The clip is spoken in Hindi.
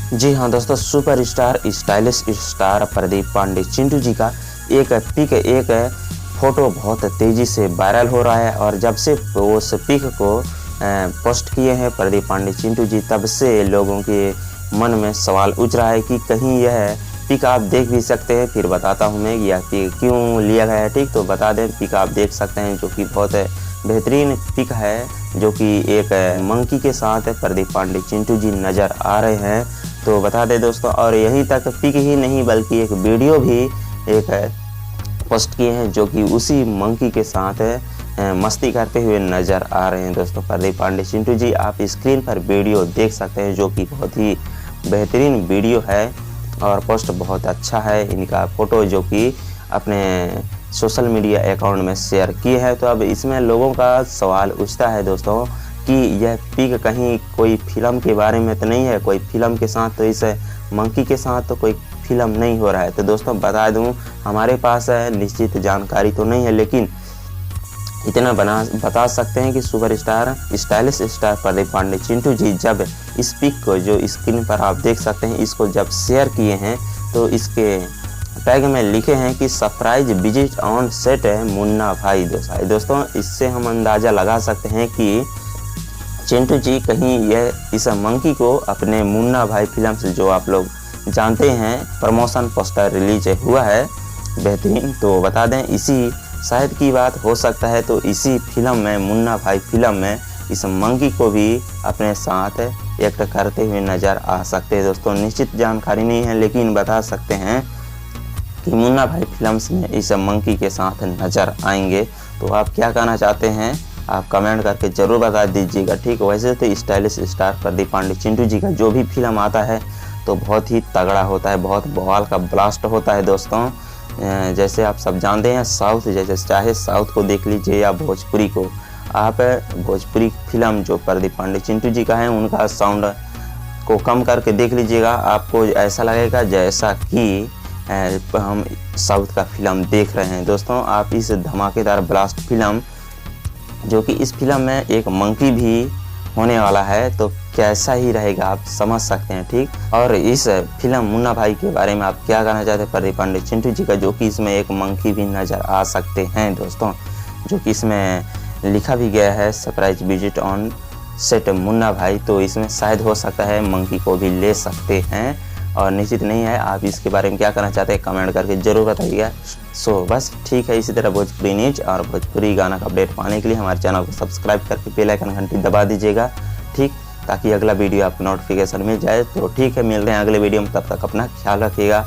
जी हाँ दोस्तों, superstar stylish star Pradeep Pandey Chintu ji का एक पिक एक फ़ोटो बहुत तेज़ी से वायरल हो रहा है। और जब से वो उस पिक को पोस्ट किए हैं प्रदीप पांडे चिंटू जी, तब से लोगों के मन में सवाल उठ रहा है कि कहीं यह पिक आप देख भी सकते हैं। फिर बताता हूँ मैं यह पिक क्यों लिया गया है। ठीक, तो बता दें, पिक आप देख सकते हैं जो कि बहुत बेहतरीन पिक है, जो कि एक मंकी के साथ प्रदीप पांडे चिंटू जी नज़र आ रहे हैं। तो बता दें दोस्तों, और यहीं तक पिक ही नहीं बल्कि एक वीडियो भी एक पोस्ट किए हैं जो कि उसी मंकी के साथ मस्ती करते हुए नज़र आ रहे हैं। दोस्तों प्रदीप पांडे चिंटू जी, आप स्क्रीन पर वीडियो देख सकते हैं जो कि बहुत ही बेहतरीन वीडियो है और पोस्ट बहुत अच्छा है। इनका फ़ोटो जो कि अपने सोशल मीडिया अकाउंट में शेयर किए हैं। तो अब इसमें लोगों का सवाल उठता है दोस्तों कि यह पिक कहीं कोई फिल्म के बारे में तो नहीं है, कोई फिल्म के साथ तो इस मंकी के साथ तो कोई फिल्म नहीं हो रहा है। तो दोस्तों बता दूं, हमारे पास निश्चित जानकारी तो नहीं है, लेकिन इतना बता सकते हैं कि superstar stylish star Pradeep Pandey Chintu ji जब इस पिक को, जो स्क्रीन पर आप देख सकते हैं, इसको जब शेयर किए हैं तो इसके टैग में लिखे हैं कि surprise visit on set Munna भाई। दोस्तों इससे हम अंदाज़ा लगा सकते हैं कि चिंटू जी कहीं यह इस मंकी को अपने मुन्ना भाई फिल्म से, जो आप लोग जानते हैं, प्रमोशन पोस्टर रिलीज हुआ है बेहतरीन। तो बता दें, इसी शायद की बात हो सकता है। तो इसी फिल्म में, मुन्ना भाई फिल्म में, इस मंकी को भी अपने साथ एक्ट करते हुए नज़र आ सकते हैं। दोस्तों निश्चित जानकारी नहीं है, लेकिन बता सकते हैं कि मुन्ना भाई फिल्म्स में इस मंकी के साथ नज़र आएंगे। तो आप क्या कहना चाहते हैं, आप कमेंट करके ज़रूर बता दीजिएगा। ठीक, वैसे तो स्टाइलिश स्टार प्रदीप पांडे चिंटू जी का जो भी फिल्म आता है तो बहुत ही तगड़ा होता है, बहुत बवाल का ब्लास्ट होता है। दोस्तों जैसे आप सब जानते हैं, साउथ, जैसे चाहे साउथ को देख लीजिए या भोजपुरी को, आप भोजपुरी फिल्म जो प्रदीप पांडे चिंटू जी का है, उनका साउंड को कम करके देख लीजिएगा, आपको ऐसा लगेगा जैसा कि हम साउथ का फिल्म देख रहे हैं। दोस्तों आप इस धमाकेदार ब्लास्ट फिल्म, जो कि इस फिल्म में एक मंकी भी होने वाला है, तो कैसा ही रहेगा आप समझ सकते हैं। ठीक, और इस फिल्म मुन्ना भाई के बारे में आप क्या कहना चाहते हैं प्रदीप पांडे चिंटू जी का, जो कि इसमें एक मंकी भी नज़र आ सकते हैं। दोस्तों जो कि इसमें लिखा भी गया है surprise visit on set Munna भाई, तो इसमें शायद हो सकता है मंकी को भी ले सकते हैं और निश्चित नहीं है। आप इसके बारे में क्या करना चाहते हैं कमेंट करके ज़रूर बताइएगा। सो बस ठीक है, इसी तरह भोजपुरी न्यूज और भोजपुरी गाना का अपडेट पाने के लिए हमारे चैनल को सब्सक्राइब करके बेल आइकन घंटी दबा दीजिएगा। ठीक, ताकि अगला वीडियो आपको नोटिफिकेशन मिल जाए। तो ठीक है, मिलते हैं अगले वीडियो में, तब तक अपना ख्याल रखिएगा।